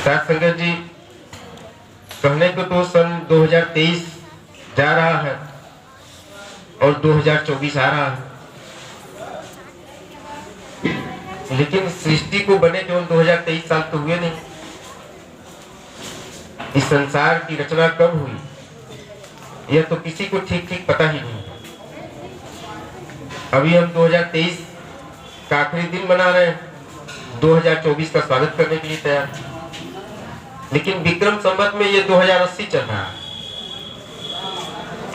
साथ संगत जी, कहने को तो सन 2023 जा रहा है और 2024 आ रहा है, लेकिन सृष्टि को बने केवल 2023 साल तो हुए नहीं। इस संसार की रचना कब हुई यह तो किसी को ठीक ठीक पता ही नहीं। अभी हम 2023 का आखिरी दिन मना रहे हैं, 2024 का स्वागत करने के लिए तैयार, लेकिन विक्रम संवत में ये 2080 चल रहा है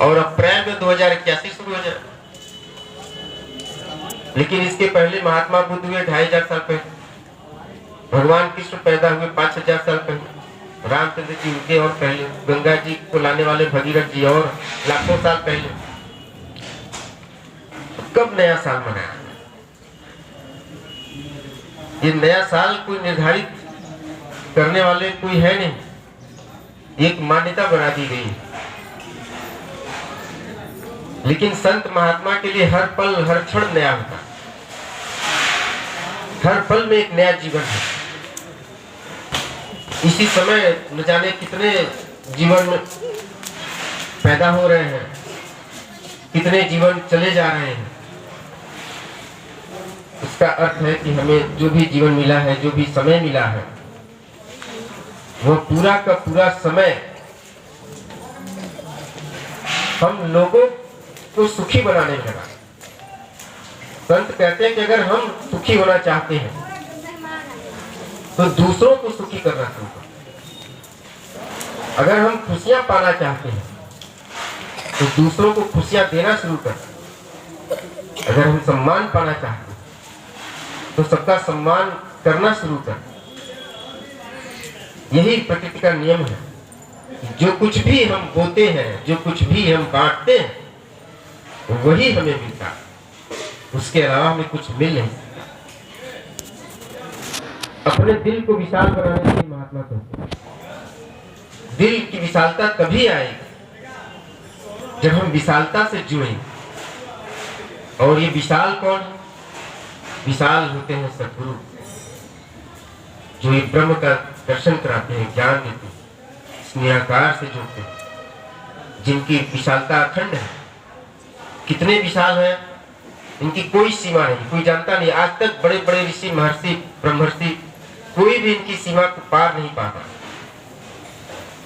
और अप्रैल में 2081 शुरू हो जाए। लेकिन इसके पहले महात्मा बुद्ध हुए 2500 साल पहले, भगवान कृष्ण पैदा हुए 5000 साल पहले, रामचंद्र जी उनके और पहले, गंगा जी को लाने वाले भगीरथ जी और लाखों साल पहले। कब नया साल मनाया? ये नया साल कोई निर्धारित करने वाले कोई है नहीं, एक मान्यता बना दी गई है। लेकिन संत महात्मा के लिए हर पल हर क्षण नया होता है, हर पल में एक नया जीवन है। इसी समय न जाने कितने जीवन में पैदा हो रहे हैं, कितने जीवन चले जा रहे हैं। इसका अर्थ है कि हमें जो भी जीवन मिला है, जो भी समय मिला है, वो पूरा का पूरा समय हम लोगों को सुखी बनाने में लगा। संत कहते हैं कि अगर हम सुखी होना चाहते हैं तो दूसरों को सुखी करना शुरू करो। अगर हम खुशियां पाना चाहते हैं तो दूसरों को खुशियां देना शुरू करो। अगर हम सम्मान पाना चाहते हैं तो सबका सम्मान करना शुरू करो। यही प्रकृति का नियम है। जो कुछ भी हम बोते हैं, जो कुछ भी हम बांटते हैं, वही हमें मिलता है, उसके अलावा हमें कुछ मिल नहीं। अपने दिल को विशाल बनाने के लिए महात्मा कहते हैं, दिल की विशालता तभी आएगी जब हम विशालता से जुड़ेंगे। और ये विशाल कौन है? विशाल होते हैं सद्गुरु, जो ये ब्रह्म का दर्शन कराते हैं, ज्ञान देते हैं, इस निराकार से जोड़ते हैं, जिनकी विशालता अखंड है। कितने विशाल है, इनकी कोई सीमा नहीं, कोई जानता नहीं। आज तक बड़े बड़े ऋषि, महर्षि, ब्रह्मर्षि, कोई भी इनकी सीमा को पार नहीं पाता।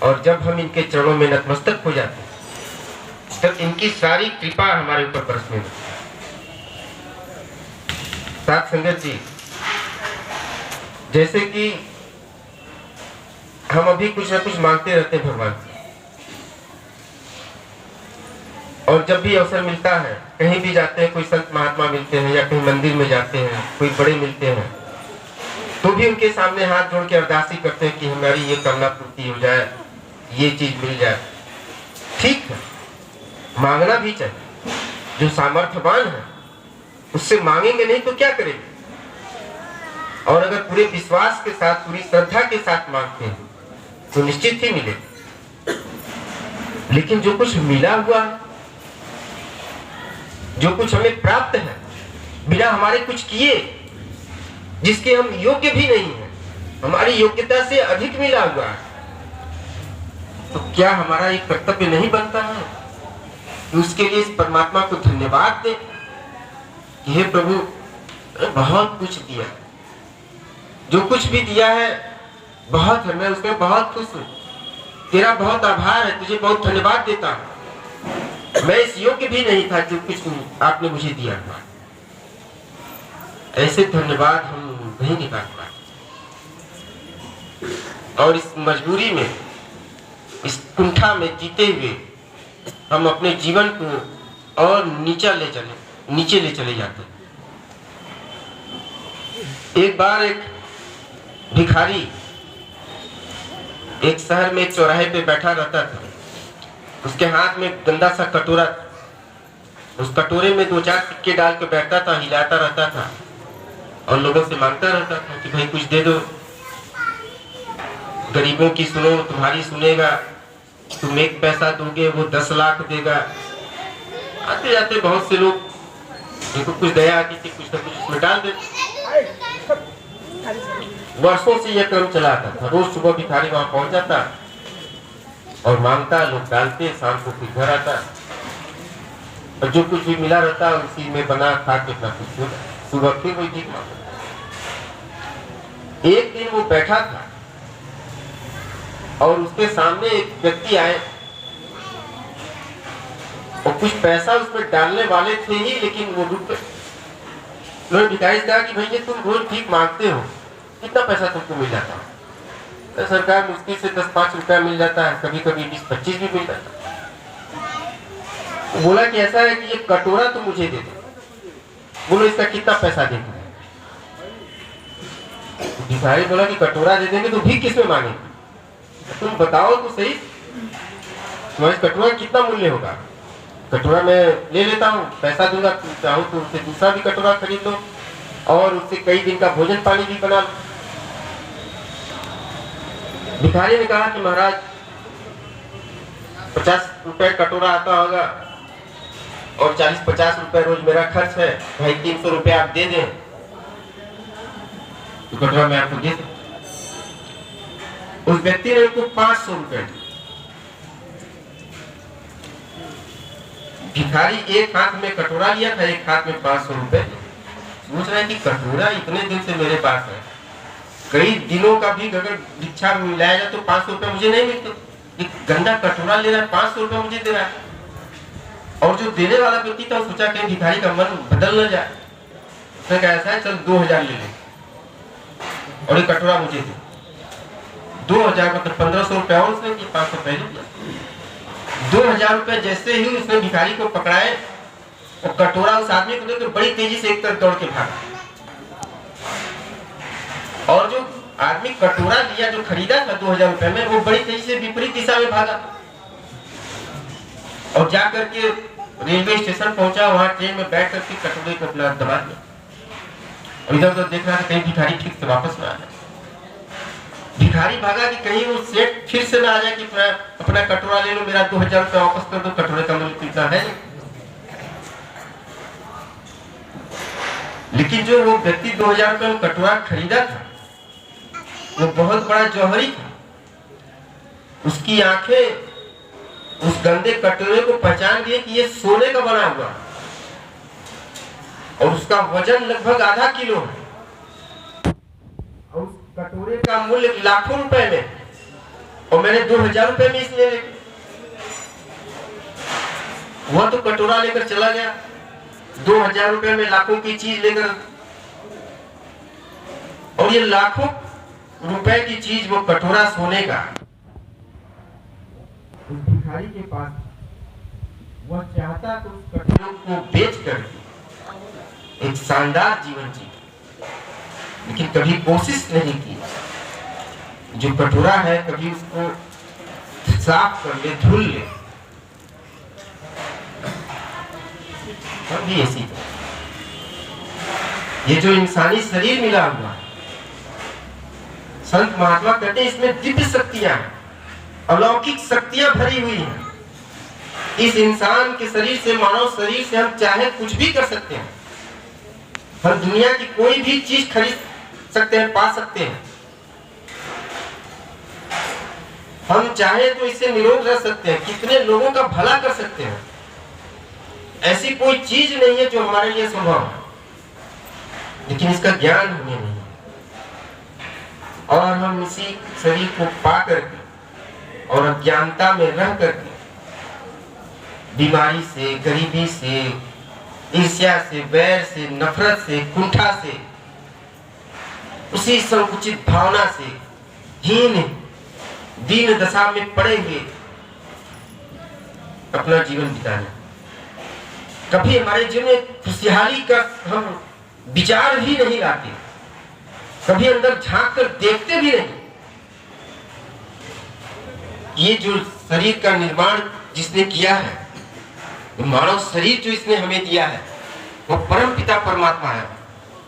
और जब हम इनके चरणों में नतमस्तक हो जाते हैं, तब इनकी सारी कृपा हमारे ऊपर बरसने लगती है। साथ संगत जी, जैसे कि हम अभी कुछ ना कुछ मांगते रहते हैं भगवान से, और जब भी अवसर मिलता है, कहीं भी जाते हैं, कोई संत महात्मा मिलते हैं या कहीं मंदिर में जाते हैं, कोई बड़े मिलते हैं, तो भी उनके सामने हाथ जोड़ के अरदासी करते हैं कि हमारी ये कामना पूर्ति हो जाए, ये चीज मिल जाए। ठीक है, मांगना भी चाहिए। जो सामर्थ्यवान है उससे मांगेंगे नहीं तो क्या करेंगे? और अगर पूरे विश्वास के साथ, पूरी श्रद्धा के साथ मांगते हैं तो निश्चित ही मिलेगा। लेकिन जो कुछ मिला हुआ है, जो कुछ हमें प्राप्त है बिना हमारे कुछ किए, जिसके हम योग्य भी नहीं है, हमारी योग्यता से अधिक मिला हुआ है, तो क्या हमारा एक कर्तव्य नहीं बनता है कि उसके लिए इस परमात्मा को धन्यवाद दें कि हे प्रभु, बहुत कुछ दिया, जो कुछ भी दिया है बहुत है, मैं उसमें बहुत खुश हूँ, तेरा बहुत आभार है, तुझे बहुत धन्यवाद देता हूँ। मैं इस योग्य भी नहीं था जो कुछ आपने मुझे दिया था। ऐसे धन्यवाद हम नहीं निकाल पाते, और इस मजबूरी में, इस कुंठा में जीते हुए हम अपने जीवन को और नीचे ले चले जाते हैं। एक बार एक भिखारी एक शहर में एक चौराहे पे बैठा रहता था। उसके हाथ में गंदा सा कटोरा, उस कटोरे में 2-4 सिक्के डाल के बैठता था, हिलाता रहता था और लोगों से मांगता रहता था कि भाई कुछ दे दो, गरीबों की सुनो, तुम्हारी सुनेगा, तुम 1 पैसा दोगे वो 10 लाख देगा। आते जाते बहुत से लोग, जिनको कुछ दया आती थी, कुछ ना कुछ उसमें डाल देते। वर्षों से यह क्रम चला आता था। रोज सुबह भिखारी वहां पहुंच जाता और मांगता, लोग डालते, शाम को फिर घर आता और जो कुछ भी मिला रहता उसी में बना खा के अपना कुछ सुबह फिर वही भीख मांगता। एक दिन वो बैठा था और उसके सामने एक व्यक्ति आए और कुछ पैसा उसमें डालने वाले थे ही, लेकिन वो रुक गए। उन्होंने भिखारी से कहा कि भैया तुम रोज भीख मांगते हो, कितना पैसा तुमको मिल जाता है? तो सरकार मुश्किल से 10-5 रुपया मिल जाता है, कभी कभी 20-25 भी मिल जाता है। तो बोला कि ऐसा है कि ये कटोरा तो मुझे दे दो। बोलो इसका कितना पैसा देंगे? भिखारी बोला कि कटोरा दे देंगे तो भीख किसमें मांगेंगे? तुम बताओ तो सही, तुम्हारे कटोरा कितना मूल्य होगा? कटोरा मैं ले लेता हूँ, पैसा दूंगा, चाहूँ तो उससे दूसरा भी कटोरा खरीद लो और उससे कई दिन का भोजन पानी भी बना लो। भिखारी ने कहा कि महाराज 50 रुपए कटोरा आता होगा और 40-50 रुपए रोज मेरा खर्च है, भाई 300 रुपए आप दे दें तो कटोरा मैं आपको दे दूं। उस व्यक्ति ने उनको 500 रुपए दिए। भिखारी एक हाथ में कटोरा लिया था, एक हाथ में 500 रुपए। सोच रहा है कि कटोरा इतने दिन से मेरे पास है, कई दिनों का भी अगर भिक्षा मिलाया जाए तो 500 रुपए मुझे नहीं मिलते। एक गंदा कटोरा ले रहा है, 500 रुपए मुझे दे रहा है। और जो देने वाला व्यक्ति था सोचा कि भिखारी का मन बदल न जाए, उसने कहा ऐसा है चल 2000 ले ले और ये कटोरा मुझे दे। 2000 मतलब 1500 रुपए और उसने 500 पहले दिया। 2000 रुपए जैसे ही उसने भिखारी को पकड़ाए और कटोरा उस आदमी को देकर बड़ी तेजी से एक तरफ दौड़ के भागा। और जो आदमी कटोरा लिया जो खरीदा था 2000 रुपए में, वो बड़ी तेजी से विपरीत दिशा में भागा और जाकर के रेलवे स्टेशन पहुंचा। वहां ट्रेन में बैठ करके कटोरे को अपना दबा दिया और इधर उधर देख रहा था कहीं भिखारी ठीक से वापस ना आ जाए। भिखारी भागा कि कहीं वो सेठ फिर से ना आ जाए कि अपना कटोरा ले लो, मेरा 2000 रुपया वापस कर दो, कटोरे का मूल्य कितना है। लेकिन जो वो व्यक्ति 2000 रुपये में कटोरा खरीदा था वो बहुत बड़ा जौहरी था। उसकी आंखें उस गंदे कटोरे को पहचान गई कि ये सोने का बना हुआ और उसका वजन लगभग आधा किलो है और उस कटोरे का मूल्य लाखों रुपए में, और मैंने 2000 रुपए में इसलिए वह तो कटोरा लेकर चला गया 2000 रुपए में लाखों की चीज लेकर, और ये लाखों रुपए की चीज वो कटोरा सोने का उस भिखारी के पास। वह चाहता तो उस कटोरे को बेच कर एक शानदार जीवन जी, लेकिन कभी कोशिश नहीं की जो कटोरा है कभी उसको साफ कर ले, धुल ले। और भी ऐसी ये जो इंसानी शरीर मिला हुआ है, संत महात्मा कहते हैं इसमें दिव्य शक्तियां हैं, अलौकिक शक्तियां भरी हुई हैं। इस इंसान के शरीर से, मानव शरीर से हम चाहे कुछ भी कर सकते हैं। हम दुनिया की कोई भी चीज खरीद सकते हैं, पा सकते हैं। हम चाहे तो इससे निरोग रह सकते हैं, कितने लोगों का भला कर सकते हैं। ऐसी कोई चीज नहीं है जो हमारे लिए संभव है, लेकिन इसका ज्ञान हमें नहीं है। और हम इसी शरीर को पा करके और अज्ञानता में रह करके बीमारी से, गरीबी से, ईर्ष्या से, वैर से, नफरत से, कुंठा से, उसी संकुचित भावना से हीन दीन दशा में पड़े हुए अपना जीवन बिताना। कभी हमारे जीवन में खुशहाली का हम विचार भी नहीं लाते, कभी अंदर झांक कर देखते भी नहीं। ये जो शरीर का निर्माण जिसने किया है, मानव शरीर जो इसने हमें दिया है, वो परम पिता परमात्मा है।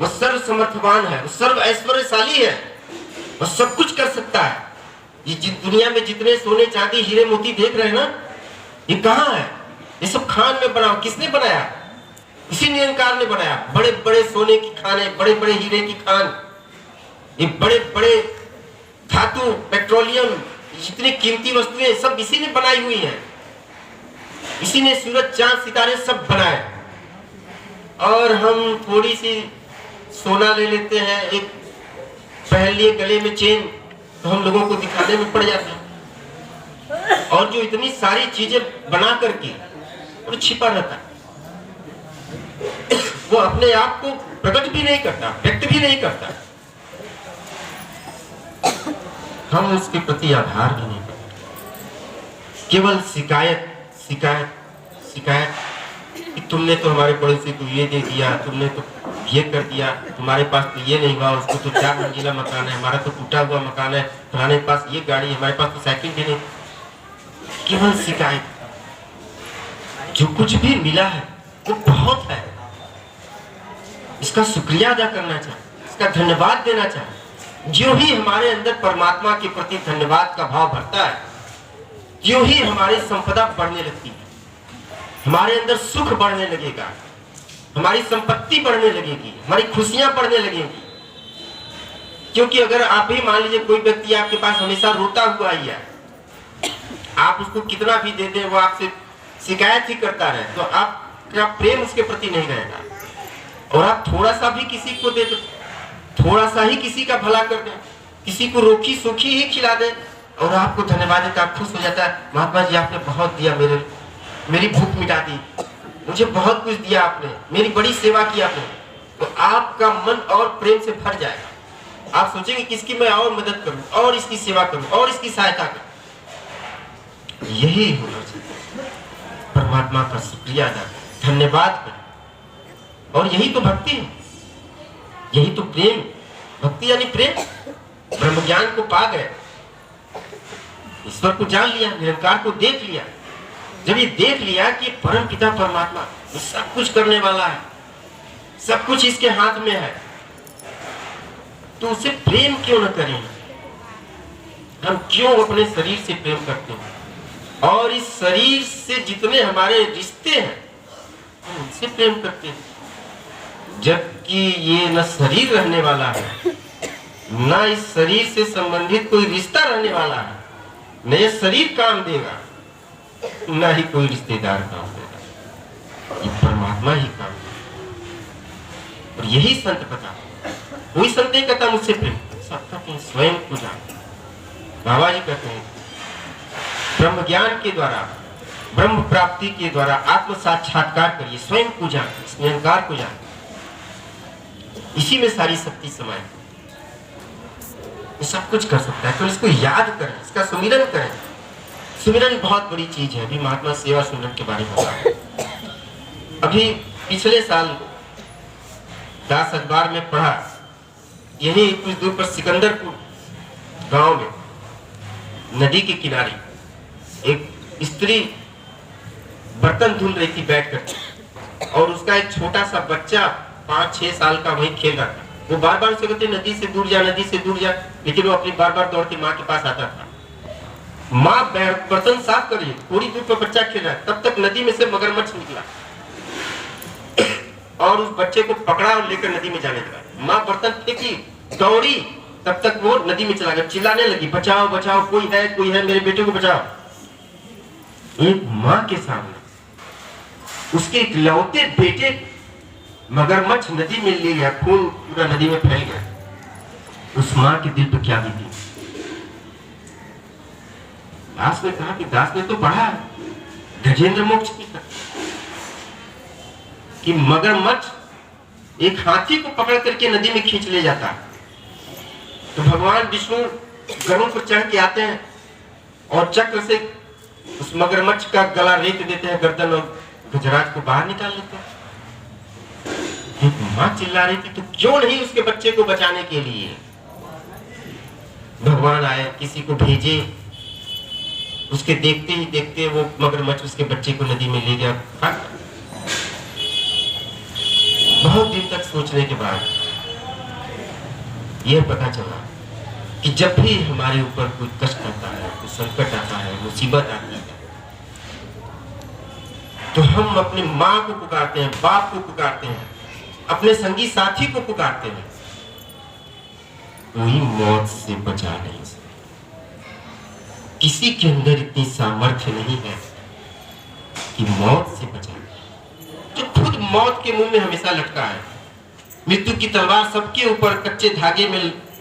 वो सर्व समर्थवान है, वो सर्व ऐश्वर्यशाली है, वो सब कुछ कर सकता है। ये दुनिया में जितने सोने चांदी हीरे मोती देख रहे हैं ना, ये कहाँ है? ये सब खान में बना, किसने बनाया? इसी निरंकार ने बनाया। बड़े बड़े सोने की खाने, बड़े बड़े हीरे की खान, ये बड़े बड़े धातु, पेट्रोलियम, जितनी कीमती वस्तुएं सब इसी ने बनाई हुई हैं। इसी ने सूरज, चांद, सितारे सब बनाए। और हम थोड़ी सी सोना ले लेते हैं, एक पहन लिए गले में चेन, तो हम लोगों को दिखाने में पड़ जाते हैं। और जो इतनी सारी चीजें बना करके और छिपा रहता है, वो अपने आप को प्रकट भी नहीं करता, व्यक्त भी नहीं करता। हम उसके प्रति आभार भी नहीं करते, केवल शिकायत शिकायत शिकायत कि तुमने तो हमारे पड़ोसी को ये दे दिया, तुमने तो ये कर दिया, तुम्हारे पास तो ये नहीं हुआ, उसको तो 4 मंजिला मकान है, हमारा तो टूटा हुआ मकान है, फलाने के पास ये गाड़ी है, हमारे पास तो साइकिल भी नहीं। केवल शिकायत। जो कुछ भी मिला है वो बहुत है, इसका शुक्रिया अदा करना चाहिए, इसका धन्यवाद देना चाहिए। जो ही हमारे अंदर परमात्मा के प्रति धन्यवाद का भाव भरता है, जो ही हमारी संपदा बढ़ने लगती है, हमारे अंदर सुख बढ़ने लगेगा, हमारी संपत्ति बढ़ने लगेगी, हमारी खुशियां बढ़ने लगेंगी। क्योंकि अगर आप ही मान लीजिए कोई व्यक्ति आपके पास हमेशा रोता हुआ ही है, आप उसको कितना भी दे दें वो आपसे शिकायत ही करता रहे, तो आपका प्रेम उसके प्रति नहीं रहेगा। और आप थोड़ा सा भी किसी को दे दो, थोड़ा सा ही किसी का भला कर दें, किसी को रोकी सूखी ही खिला दें और आपको धन्यवाद देता, आप खुश हो जाता है, महात्मा जी आपने बहुत दिया, मेरी भूख मिटा दी, मुझे बहुत कुछ दिया आपने, मेरी बड़ी सेवा की आपने। तो आपका मन और प्रेम से भर जाएगा। आप सोचेंगे किसकी मैं और मदद करूं, और इसकी सेवा करूं, और इसकी सहायता करूं। यही होना चाहिए, परमात्मा का शुक्रिया अदा करें, धन्यवाद करें। और यही तो भक्ति है, यही तो प्रेम। भक्ति यानी प्रेम। ब्रह्म ज्ञान को पा गए, ईश्वर को जान लिया, निरंकार को देख लिया। जब ये देख लिया कि परम पिता परमात्मा ये सब कुछ करने वाला है, सब कुछ इसके हाथ में है, तो उसे प्रेम क्यों न करें? हम क्यों अपने शरीर से प्रेम करते हैं? और इस शरीर से जितने हमारे रिश्ते हैं हम उनसे प्रेम करते हैं, जबकि ये न शरीर रहने वाला है, न इस शरीर से संबंधित कोई रिश्ता रहने वाला है, न ये शरीर काम देगा, न ही कोई रिश्तेदार काम देगा, ये परमात्मा ही काम देगा। और यही संत बता, कोई संत नहीं कहता मुझसे प्रेम, सब कहते हैं स्वयं को जान। बाबा जी कहते हैं ब्रह्म ज्ञान के द्वारा, ब्रह्म प्राप्ति के द्वारा आत्म साक्षात्कार करिए, स्वयं को जान, इस निरंकार को जान। इसी में सारी शक्ति समाये, सब कुछ कर सकता है। तो इसको याद करें, इसका सुमिरन करें। सुमिरन बहुत बड़ी चीज है। अभी महात्मा सेवा सुमिरन के बारे में बता। अभी पिछले साल दास अखबार में पढ़ा, यही कुछ दूर पर सिकंदरपुर गांव में नदी के किनारे एक स्त्री बर्तन धुल रही थी बैठकर, और उसका एक छोटा सा बच्चा 5-6 साल का वहीं खेल रहा था। वो बार बार उसे कहते नदी से दूर जा, नदी से दूर जा, लेकिन वो अपनी बार बार दौड़ती माँ के पास आता था। माँ बर्तन साफ कर रही, थोड़ी दूर पर बच्चा खेल रहा है, तब तक नदी में से मगरमच्छ निकला और उस बच्चे को पकड़ा और लेकर नदी में जाने लगा। माँ बर्तन फेंकी, दौड़ी, तब तक वो नदी में चला गया, चिल्लाने लगी, बचाओ बचाओ, कोई है, मेरे बेटे को बचाओ। एक माँ के सामने उसके इकलौते बेटे मगरमच्छ नदी में ले गया, खून पूरा नदी में फैल गया। उस माँ के दिल पे क्या बीती? दास ने कहा कि दास ने तो पढ़ा है गजेंद्र मोक्ष की कि मगरमच्छ एक हाथी को पकड़ करके नदी में खींच ले जाता। तो भगवान विष्णु गरुड़ पर चढ़ के आते हैं और चक्र से उस मगरमच्छ का गला रेत देते हैं, गर्दन और गजराज को बाहर निकाल लेते हैं। मां चिल्ला रही थी, तो क्यों नहीं उसके बच्चे को बचाने के लिए भगवान आए, किसी को भेजे। उसके देखते ही देखते वो मगरमच्छ उसके बच्चे को नदी में ले गया। बहुत दिन तक सोचने के बाद यह पता चला कि जब भी हमारे ऊपर कोई कष्ट आता है, कोई संकट आता है, मुसीबत आती है, तो हम अपनी माँ को पुकारते हैं, बाप को पुकारते हैं, अपने संगी साथी को पुकारते हैं। कोई मौत से बचा नहीं सकता। किसी के अंदर इतनी सामर्थ्य नहीं है कि मौत से बचा, जो खुद मौत के मुंह में हमेशा लटका है। मृत्यु की तलवार सबके ऊपर कच्चे धागे में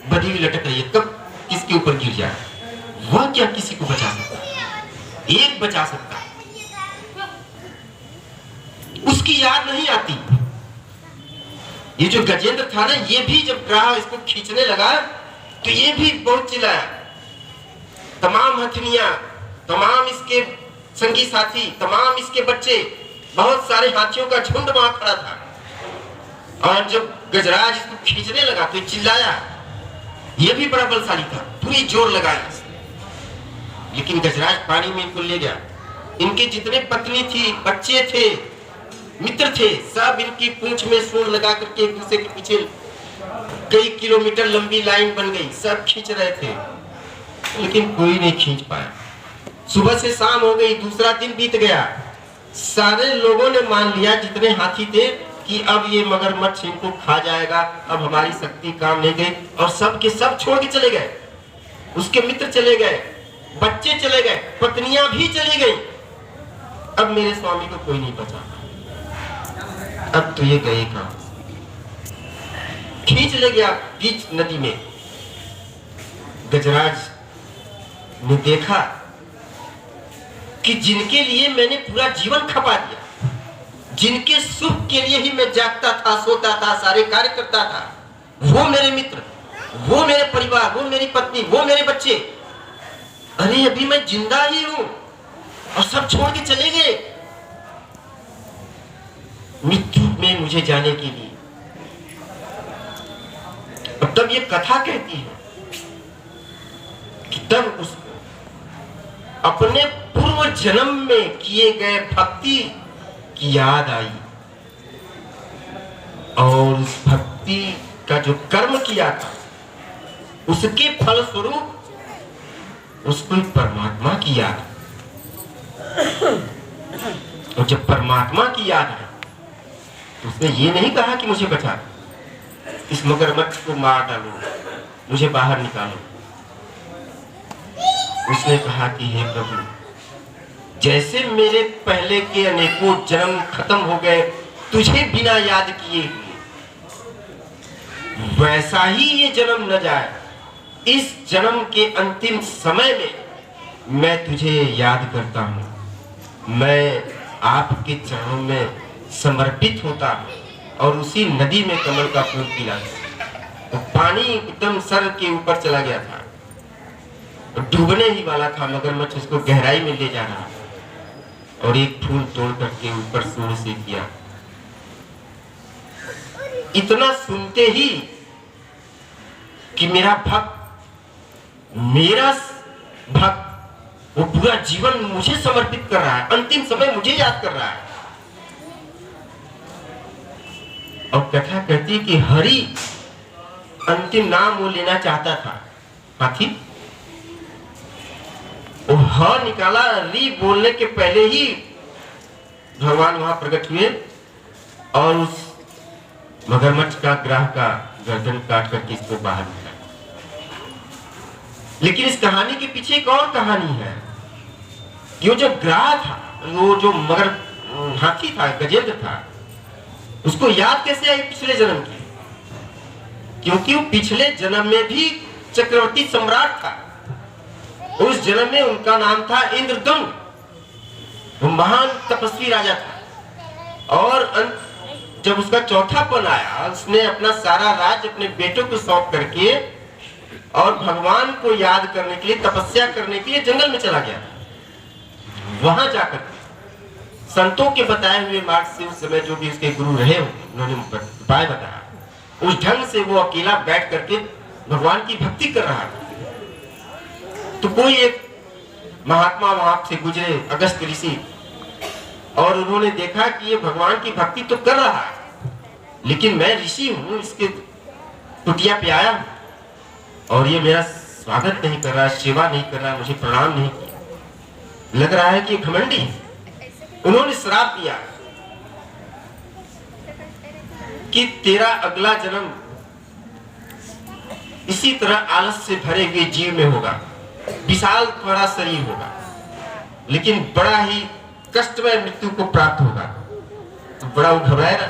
बधी हुई लटक रही है, कब किसके ऊपर गिर जाए। वह क्या किसी को बचा सकता है? एक बचा सकता है, उसकी याद नहीं आती। ये जो गजेंद्र था ना, ये भी जब ग्राह इसको खींचने लगा तो ये भी बहुत चिल्लाया। तमाम हथनियां, तमाम इसके संगी साथी, तमाम इसके बच्चे, बहुत सारे हाथियों का झुंड वहां खड़ा था। और जब गजराज इसको खींचने लगा तो चिल्लाया। ये भी बड़ा बलशाली था, पूरी जोर लगाया, लेकिन गजराज पानी में इनको ले गया। इनके जितने पत्नी थी, बच्चे थे, मित्र थे, सब इनकी पूंछ में सूंड लगा करके एक दूसरे के पीछे कई किलोमीटर लंबी लाइन बन गई। सब खींच रहे थे, लेकिन कोई नहीं खींच पाया। सुबह से शाम हो गई, दूसरा दिन बीत गया। सारे लोगों ने मान लिया, जितने हाथी थे, कि अब ये मगरमच्छ इनको खा जाएगा, अब हमारी शक्ति काम नहीं गई। और सब के सब छोड़ के चले गए। उसके मित्र चले गए, बच्चे चले गए, पत्नियां भी चली गई। अब मेरे स्वामी को कोई नहीं बचा। अब तो ये गए कहां? खींच ले गया बीच नदी में। गजराज ने देखा कि जिनके लिए मैंने पूरा जीवन खपा दिया, जिनके सुख के लिए ही मैं जागता था, सोता था, सारे कार्य करता था, वो मेरे मित्र, वो मेरे परिवार, वो मेरी पत्नी, वो मेरे बच्चे, अरे अभी मैं जिंदा ही हूं और सब छोड़ के चले गए मृत्यु में मुझे जाने के लिए। अब तब ये कथा कहती है कि तब उसको अपने पूर्व जन्म में किए गए भक्ति की याद आई, और उस भक्ति का जो कर्म किया था उसके फल स्वरूप उसको परमात्मा की याद। और जब परमात्मा की याद है तो उसने ये नहीं कहा कि मुझे बचा, इस मगरमच्छ को मार डालो, मुझे बाहर निकालो। उसने कहा कि हे प्रभु, जैसे मेरे पहले के अनेकों जन्म खत्म हो गए तुझे बिना याद किए हुए, वैसा ही ये जन्म न जाए। इस जन्म के अंतिम समय में मैं तुझे याद करता हूं, मैं आपके चरणों में समर्पित होता हूं। और उसी नदी में कमल का फूल पिला, तो पानी एकदम सर के ऊपर चला गया था, डूबने ही वाला था। मगरमच्छ उसको गहराई में ले जा रहा, और एक फूल तोड़ करके ऊपर सूर्य से किया। इतना सुनते ही कि मेरा भक्त वो पूरा जीवन मुझे समर्पित कर रहा है, अंतिम समय मुझे याद कर रहा है। और कथा कहती कि हरि अंतिम नाम वो लेना चाहता था, हाथी। वो ह निकाला, री बोलने के पहले ही भगवान वहां प्रकट हुए और उस मगरमच्छ का ग्राह का गर्दन काट करके इसको बाहर निकाला। लेकिन इस कहानी के पीछे एक और कहानी है। ये जो ग्राह था, वो जो मगर हाथी था, गजेंद्र था, उसको याद कैसे आई पिछले जन्म की? क्योंकि वो पिछले जन्म में भी चक्रवर्ती सम्राट था। उस जन्म में उनका नाम था इंद्रदुम्न, वो महान तपस्वी राजा था। और जब उसका चौथापन आया, उसने अपना सारा राज अपने बेटों को सौंप करके और भगवान को याद करने के लिए, तपस्या करने के लिए जंगल में चला गया। वहां जाकर संतों के बताए हुए मार्ग से उस समय जो भी उसके गुरु रहे होंगे, उन्होंने उपाय बताया, उस ढंग से वो अकेला बैठ करके भगवान की भक्ति कर रहा था। तो कोई एक महात्मा वहां से गुजरे, अगस्त ऋषि, और उन्होंने देखा कि ये भगवान की भक्ति तो कर रहा है, लेकिन मैं ऋषि हूं, इसके कुटिया पे आया हूं और ये मेरा स्वागत नहीं कर रहा, सेवा नहीं कर रहा, मुझे प्रणाम नहीं किया, लग रहा है कि घमंडी। उन्होंने श्राप दिया कि तेरा अगला जन्म इसी तरह आलस से भरे हुए जीव में होगा। विशाल बड़ा शरीर होगा, लेकिन बड़ा ही कष्टमय मृत्यु को प्राप्त होगा। तो बड़ा वो घबराएगा।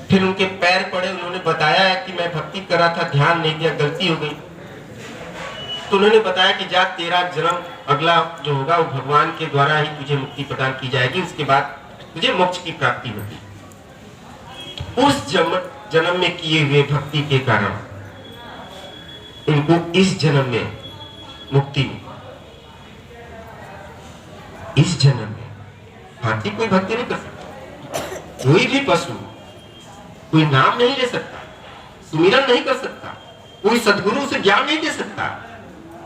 फिर उनके पैर पड़े, उन्होंने बताया कि मैं भक्ति कर रहा था, ध्यान नहीं दिया, गलती हो गई। तो उन्होंने बताया कि जा, तेरा जन्म अगला जो होगा वो भगवान के द्वारा ही तुझे मुक्ति प्रदान की जाएगी, उसके बाद तुझे मोक्ष की प्राप्ति होगी। उस जन्म में किए हुए भक्ति के कारण इनको इस जन्म में मुक्ति मिली। इस जन्म में हाथी कोई भक्ति नहीं कर सकता, कोई भी पशु कोई नाम नहीं ले सकता, सुमिरन नहीं कर सकता, कोई सदगुरु से ज्ञान नहीं दे सकता,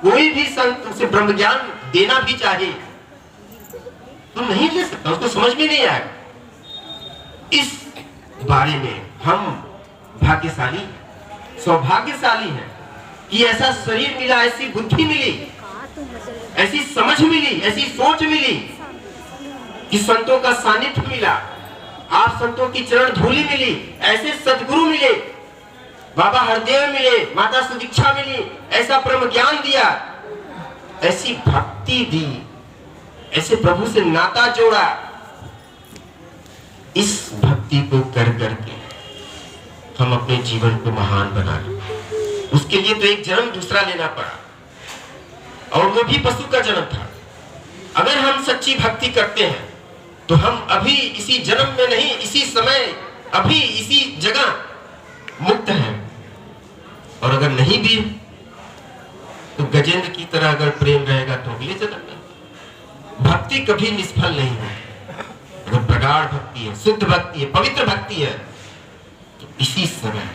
कोई भी संत उसे ब्रह्म ज्ञान देना भी चाहे तो नहीं दे सकता, उसको समझ में नहीं आएगा। इस बारे में हम भाग्यशाली, सौभाग्यशाली हैं कि ऐसा शरीर मिला, ऐसी बुद्धि मिली, ऐसी समझ मिली, ऐसी सोच मिली कि संतों का सानिध्य मिला, आप संतों की चरण धूलि मिली, ऐसे सदगुरु मिले, बाबा हरदेव मिले, माता सुदीक्षा मिली, ऐसा ब्रह्म ज्ञान दिया, ऐसी भक्ति दी, ऐसे प्रभु से नाता जोड़ा। इस भक्ति को कर करके हम अपने जीवन को महान बना लें। उसके लिए तो एक जन्म दूसरा लेना पड़ा, और वो भी पशु का जन्म था। अगर हम सच्ची भक्ति करते हैं तो हम अभी इसी जन्म में नहीं, इसी समय, अभी इसी जगह मुक्त हैं। और अगर नहीं भी तो गजेंद्र की तरह अगर प्रेम रहेगा तो अगले जन्म में। भक्ति कभी निष्फल नहीं है। अगर प्रगाढ़ भक्ति है, शुद्ध भक्ति है, पवित्र भक्ति है तो इसी समय।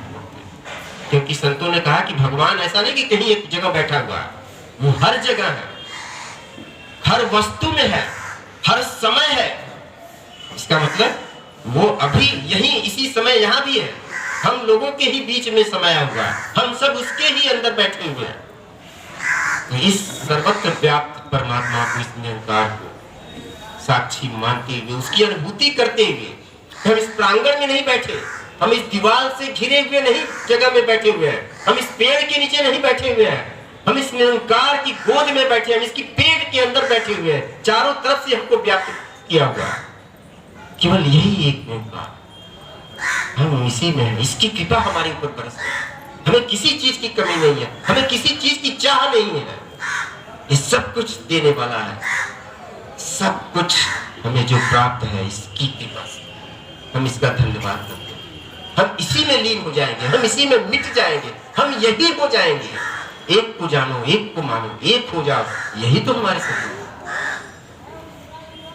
क्योंकि संतों ने कहा कि भगवान ऐसा नहीं कि कहीं एक जगह बैठा हुआ है, वो हर जगह है, हर वस्तु में है, हर समय है। इसका मतलब वो अभी यही इसी समय यहाँ भी है, हम लोगों के ही बीच में समाया हुआ है, हम सब उसके ही अंदर बैठे हुए हैं। तो इस सर्वत्र व्याप्त परमात्मा को, इस निरंकार को साक्षी मानते हुए, उसकी अनुभूति करते हुए, हम इस प्रांगण में नहीं बैठे, हम इस दीवार से घिरे हुए नहीं जगह में बैठे हुए हैं, हम इस पेड़ के नीचे नहीं बैठे हुए हैं, हम इस निरंकार की गोद में बैठे, हम इसकी पेट के अंदर बैठे हुए हैं। चारों तरफ से हमको व्याप्त किया हुआ है, केवल यही एक मौका, हम इसी में हैं। इसकी कृपा हमारे ऊपर बरसती है, हमें किसी चीज की कमी नहीं है, हमें किसी चीज की चाह नहीं है। ये सब कुछ देने वाला है, सब कुछ हमें जो प्राप्त है इसकी कृपा से हम इसका धन्यवाद करते हैं। हम इसी में लीन हो जाएंगे, हम इसी में मिट जाएंगे, हम यही हो जाएंगे। एक को जानो, एक को मानो, एक हो जाओ, यही तो हमारे सपने हैं।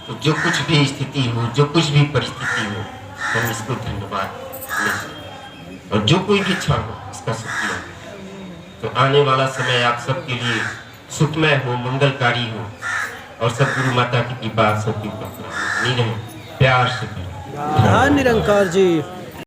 तो जो कुछ भी स्थिति हो, जो कुछ भी परिस्थिति हो, हम इसको धन्यवाद दें, और जो कोई भी क्षण हो इसका शुक्रिया। तो आने वाला समय आप सबके लिए सुखमय हो, मंगलकारी हो, और सद्गुरु माता की कृपा सबके ऊपर बनी रहे। प्यार से धन निरंकार जी।